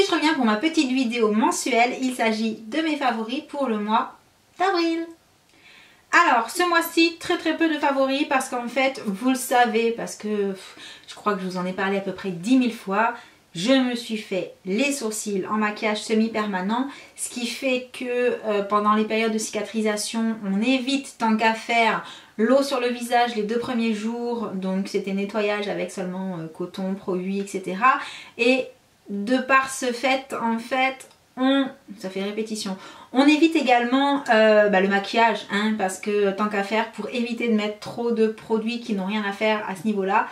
Aujourd'hui je reviens pour ma petite vidéo mensuelle. Il s'agit de mes favoris pour le mois d'avril. Alors ce mois-ci très peu de favoris parce qu'en fait vous le savez, parce que je crois que je vous en ai parlé à peu près 10 000 fois. Je me suis fait les sourcils en maquillage semi-permanent, ce qui fait que pendant les périodes de cicatrisation, on évite tant qu'à faire l'eau sur le visage les 2 premiers jours. Donc c'était nettoyage avec seulement coton, produit, etc. Et de par ce fait, en fait, ça fait répétition, on évite également le maquillage, hein, parce que tant qu'à faire, pour éviter de mettre trop de produits qui n'ont rien à faire à ce niveau-là,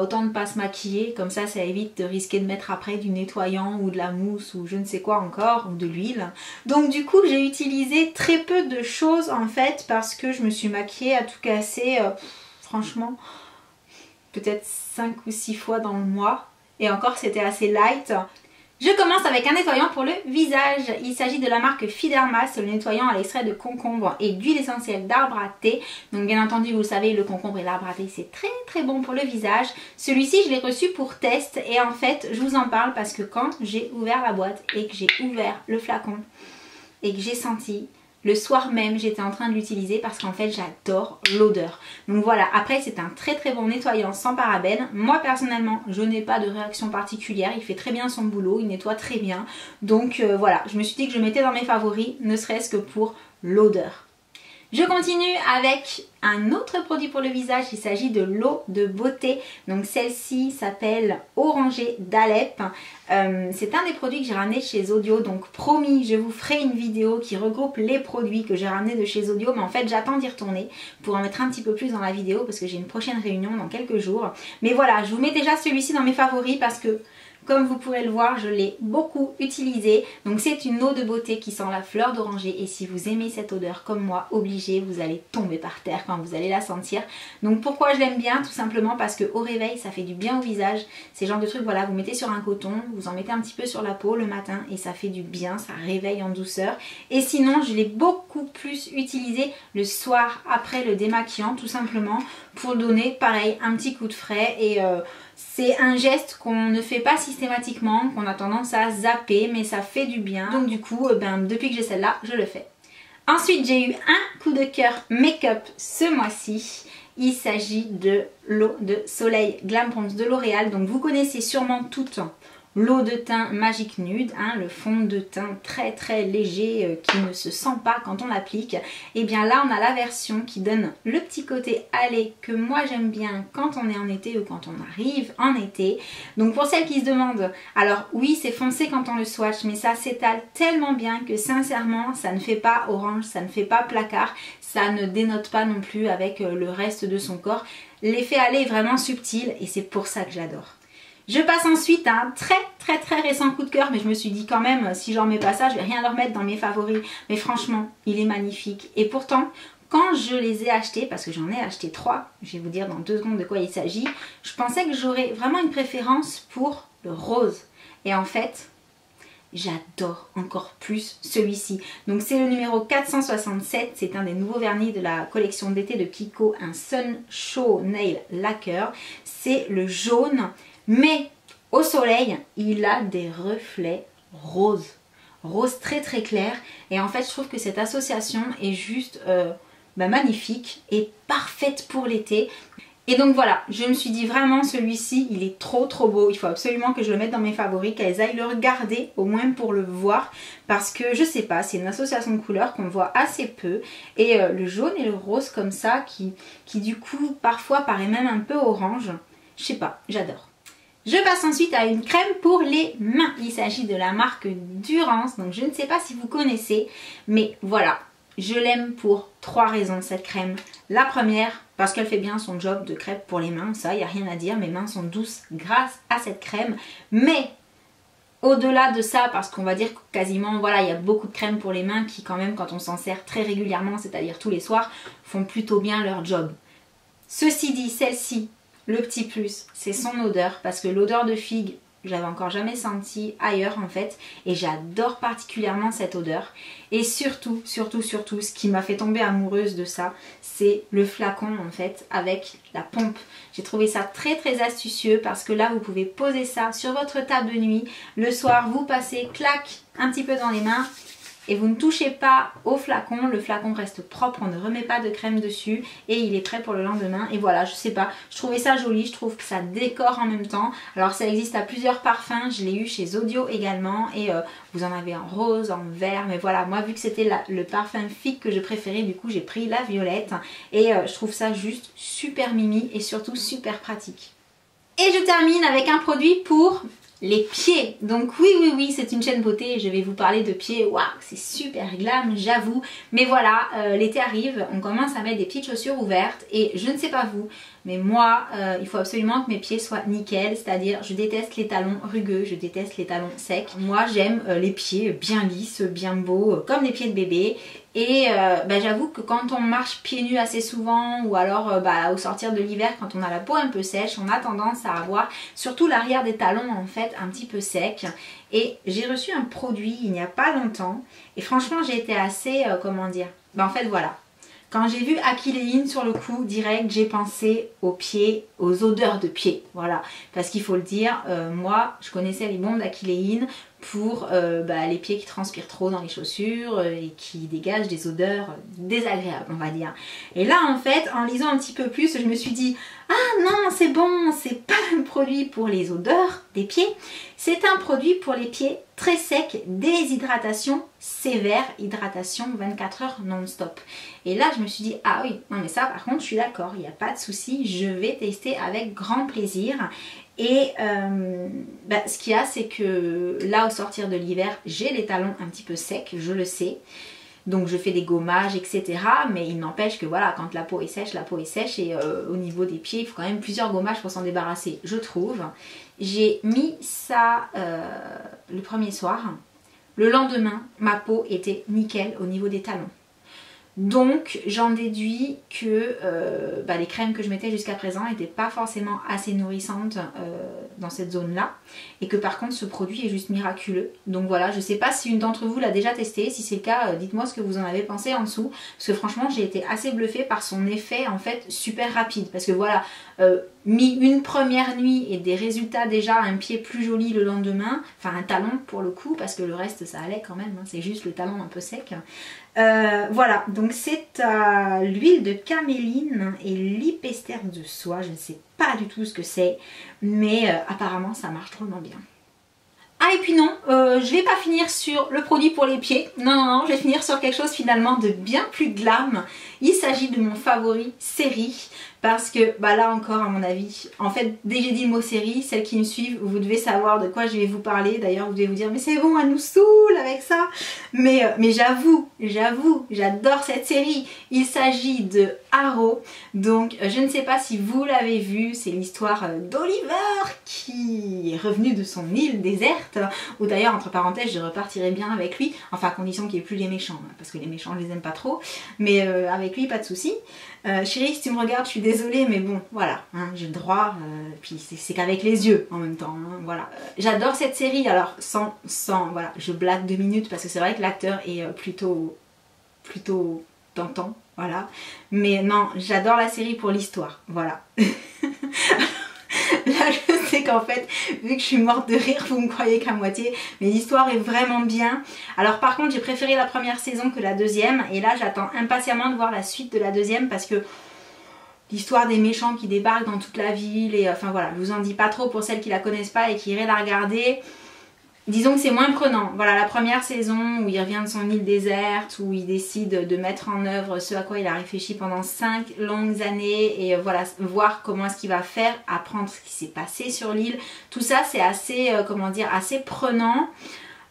autant ne pas se maquiller, comme ça évite de risquer de mettre après du nettoyant ou de la mousse ou je ne sais quoi encore, ou de l'huile. Donc du coup j'ai utilisé très peu de choses en fait, parce que je me suis maquillée à tout casser, franchement, peut-être 5 ou 6 fois dans le mois, et encore c'était assez light. Je commence avec un nettoyant pour le visage. Il s'agit de la marque Fiderma, c'est le nettoyant à l'extrait de concombre et d'huile essentielle d'arbre à thé. Donc bien entendu, vous le savez, le concombre et l'arbre à thé, c'est très bon pour le visage. Celui-ci, je l'ai reçu pour test et en fait, je vous en parle parce que quand j'ai ouvert la boîte et que j'ai ouvert le flacon et que j'ai senti, le soir même, j'étais en train de l'utiliser parce qu'en fait, j'adore l'odeur. Donc voilà, après, c'est un très bon nettoyant sans parabènes. Moi, personnellement, je n'ai pas de réaction particulière. Il fait très bien son boulot, il nettoie très bien. Donc voilà, je me suis dit que je mettais dans mes favoris, ne serait-ce que pour l'odeur. Je continue avec un autre produit pour le visage, il s'agit de l'eau de beauté. Donc celle-ci s'appelle Orangé d'Alep. C'est un des produits que j'ai ramené chez Zodio, donc promis, je vous ferai une vidéo qui regroupe les produits que j'ai ramenés de chez Zodio, mais en fait j'attends d'y retourner pour en mettre un petit peu plus dans la vidéo parce que j'ai une prochaine réunion dans quelques jours. Mais voilà, je vous mets déjà celui-ci dans mes favoris parce que comme vous pourrez le voir, je l'ai beaucoup utilisé. Donc c'est une eau de beauté qui sent la fleur d'oranger. Et si vous aimez cette odeur comme moi, obligé, vous allez tomber par terre quand vous allez la sentir. Donc pourquoi je l'aime bien? Tout simplement parce qu'au réveil, ça fait du bien au visage. C'est le genre de truc, voilà, vous mettez sur un coton, vous en mettez un petit peu sur la peau le matin et ça fait du bien, ça réveille en douceur. Et sinon, je l'ai beaucoup plus utilisé le soir après le démaquillant, tout simplement pour donner, pareil, un petit coup de frais. Et c'est un geste qu'on ne fait pas systématiquement, qu'on a tendance à zapper, mais ça fait du bien. Donc du coup, depuis que j'ai celle-là, je le fais. Ensuite, j'ai eu un coup de cœur make-up ce mois-ci. Il s'agit de l'eau de soleil Glam Bronze de L'Oréal. Donc vous connaissez sûrement toutes l'eau de teint Magic Nude, hein, le fond de teint très léger qui ne se sent pas quand on l'applique. Et bien là on a la version qui donne le petit côté allé que moi j'aime bien quand on est en été ou quand on arrive en été. Donc pour celles qui se demandent, alors oui c'est foncé quand on le swatch, mais ça s'étale tellement bien que sincèrement ça ne fait pas orange, ça ne fait pas placard, ça ne dénote pas non plus avec le reste de son corps. L'effet allé est vraiment subtil et c'est pour ça que j'adore. Je passe ensuite à un très récent coup de cœur, mais je me suis dit quand même, si j'en mets pas ça, je vais rien leur mettre dans mes favoris. Mais franchement, il est magnifique. Et pourtant, quand je les ai achetés, parce que j'en ai acheté 3, je vais vous dire dans 2 secondes de quoi il s'agit, je pensais que j'aurais vraiment une préférence pour le rose. Et en fait, j'adore encore plus celui-ci. Donc c'est le numéro 467, c'est un des nouveaux vernis de la collection d'été de Kiko, un Sun Show Nail Lacquer. C'est le jaune. Mais au soleil, il a des reflets roses. Rose très clair. Et en fait, je trouve que cette association est juste magnifique et parfaite pour l'été. Et donc voilà, je me suis dit vraiment celui-ci, il est trop beau. Il faut absolument que je le mette dans mes favoris, qu'elles aillent le regarder, au moins pour le voir. Parce que je sais pas, c'est une association de couleurs qu'on voit assez peu. Et le jaune et le rose comme ça, qui du coup parfois paraît même un peu orange. Je sais pas, j'adore. Je passe ensuite à une crème pour les mains. Il s'agit de la marque Durance. Donc je ne sais pas si vous connaissez, mais voilà. Je l'aime pour 3 raisons cette crème. La première, parce qu'elle fait bien son job de crème pour les mains. Ça, il n'y a rien à dire. Mes mains sont douces grâce à cette crème. Mais au-delà de ça, parce qu'on va dire que quasiment, voilà, il y a beaucoup de crèmes pour les mains qui quand même, quand on s'en sert très régulièrement, c'est-à-dire tous les soirs, font plutôt bien leur job. Ceci dit, celle-ci, le petit plus, c'est son odeur, parce que l'odeur de figue, j'avais encore jamais senti ailleurs en fait, et j'adore particulièrement cette odeur. Et surtout, ce qui m'a fait tomber amoureuse de ça, c'est le flacon en fait avec la pompe. J'ai trouvé ça très astucieux parce que là vous pouvez poser ça sur votre table de nuit, le soir vous passez, clac, un petit peu dans les mains et vous ne touchez pas au flacon, le flacon reste propre, on ne remet pas de crème dessus et il est prêt pour le lendemain. Et voilà, je sais pas, je trouvais ça joli, je trouve que ça décore en même temps. Alors ça existe à plusieurs parfums, je l'ai eu chez Zodio également et vous en avez en rose, en vert, mais voilà, moi vu que c'était le parfum Figue que je préférais, du coup j'ai pris la violette et je trouve ça juste super mimi et surtout super pratique. Et je termine avec un produit pour les pieds. Donc oui, c'est une chaîne beauté et je vais vous parler de pieds. Waouh, c'est super glam, j'avoue. Mais voilà, l'été arrive, on commence à mettre des petites chaussures ouvertes et je ne sais pas vous, mais moi, il faut absolument que mes pieds soient nickel, c'est-à-dire je déteste les talons rugueux, je déteste les talons secs. Moi, j'aime les pieds bien lisses, bien beaux, comme les pieds de bébé. Et j'avoue que quand on marche pieds nus assez souvent ou alors au sortir de l'hiver quand on a la peau un peu sèche, on a tendance à avoir surtout l'arrière des talons en fait un petit peu sec. Et j'ai reçu un produit il n'y a pas longtemps et franchement j'ai été assez, comment dire, en fait voilà. Quand j'ai vu Achilleine sur le coup, direct, j'ai pensé aux pieds, aux odeurs de pieds, voilà. Parce qu'il faut le dire, moi, je connaissais les bombes d'Achilleine pour les pieds qui transpirent trop dans les chaussures et qui dégagent des odeurs désagréables, on va dire. Et là, en fait, en lisant un petit peu plus, je me suis dit, ah non, c'est bon, c'est pas un produit pour les odeurs des pieds, c'est un produit pour les pieds très secs, déshydratation sévère, hydratation 24 heures non-stop. Et là, je me suis dit, ah oui, non mais ça, par contre, je suis d'accord, il n'y a pas de souci, je vais tester avec grand plaisir. Et ce qu'il y a, c'est que là, au sortir de l'hiver, j'ai les talons un petit peu secs, je le sais. Donc je fais des gommages, etc. Mais il n'empêche que voilà, quand la peau est sèche et au niveau des pieds, il faut quand même plusieurs gommages pour s'en débarrasser, je trouve. J'ai mis ça le premier soir. Le lendemain, ma peau était nickel au niveau des talons. Donc j'en déduis que les crèmes que je mettais jusqu'à présent n'étaient pas forcément assez nourrissantes dans cette zone là et que par contre ce produit est juste miraculeux. Donc voilà, je sais pas si une d'entre vous l'a déjà testé, si c'est le cas dites-moi ce que vous en avez pensé en dessous parce que franchement j'ai été assez bluffée par son effet en fait super rapide parce que voilà, mis une première nuit et des résultats déjà, un pied plus joli le lendemain, enfin un talon pour le coup parce que le reste ça allait quand même, hein, c'est juste le talon un peu sec. Voilà, donc c'est l'huile de caméline et l'hypester de soie, je ne sais pas du tout ce que c'est, mais apparemment ça marche drôlement bien. Ah et puis non, je vais pas finir sur le produit pour les pieds, non, je vais finir sur quelque chose finalement de bien plus glam. Il s'agit de mon favori série, parce que là encore à mon avis, en fait dès que j'ai dit le mot série, celles qui me suivent, vous devez savoir de quoi je vais vous parler. D'ailleurs vous devez vous dire mais c'est bon, elle nous saoule avec ça. Mais j'avoue, j'adore cette série. Il s'agit de Arrow. Donc je ne sais pas si vous l'avez vu, c'est l'histoire d'Oliver qui est revenu de son île déserte. Ou d'ailleurs entre parenthèses je repartirai bien avec lui, enfin à condition qu'il n'y ait plus les méchants, parce que les méchants je les aime pas trop. Mais avec lui pas de souci. Chérie, si tu me regardes, je suis désolée, mais bon, voilà, hein, j'ai le droit, puis c'est qu'avec les yeux en même temps, hein, voilà. J'adore cette série, alors voilà, je blague 2 minutes parce que c'est vrai que l'acteur est plutôt tentant, voilà. Mais non, j'adore la série pour l'histoire, voilà. Là, je sais qu'en fait, vu que je suis morte de rire, vous me croyez qu'à moitié, mais l'histoire est vraiment bien. Alors par contre, j'ai préféré la première saison que la deuxième, et là, j'attends impatiemment de voir la suite de la deuxième parce que l'histoire des méchants qui débarquent dans toute la ville, et enfin voilà, je vous en dis pas trop pour celles qui la connaissent pas et qui iraient la regarder. Disons que c'est moins prenant. Voilà, la première saison où il revient de son île déserte, où il décide de mettre en œuvre ce à quoi il a réfléchi pendant 5 longues années et voilà, voir comment est-ce qu'il va faire, apprendre ce qui s'est passé sur l'île. Tout ça, c'est assez, comment dire, assez prenant.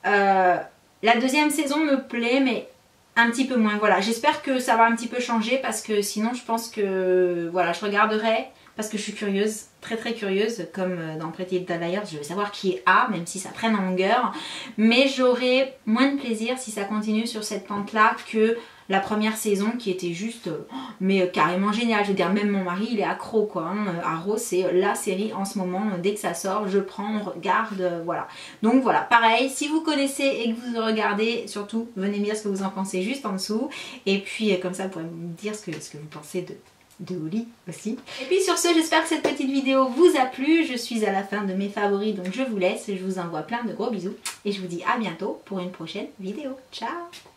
La deuxième saison me plaît, mais un petit peu moins. Voilà, j'espère que ça va un petit peu changer parce que sinon, je pense que voilà, je regarderai parce que je suis curieuse, très curieuse, comme dans Pretty Little Liars, je veux savoir qui est A, même si ça traîne en longueur, mais j'aurai moins de plaisir si ça continue sur cette pente là que la première saison qui était juste mais carrément géniale. Je veux dire, même mon mari il est accro quoi. Arrow c'est la série en ce moment, dès que ça sort je prends, on regarde, voilà. Donc voilà, pareil, si vous connaissez et que vous regardez, surtout venez me dire ce que vous en pensez juste en dessous. Et puis comme ça vous pourrez me dire ce que vous pensez de Holly aussi. Et puis sur ce, j'espère que cette petite vidéo vous a plu. Je suis à la fin de mes favoris, donc je vous laisse. Je vous envoie plein de gros bisous et je vous dis à bientôt pour une prochaine vidéo. Ciao!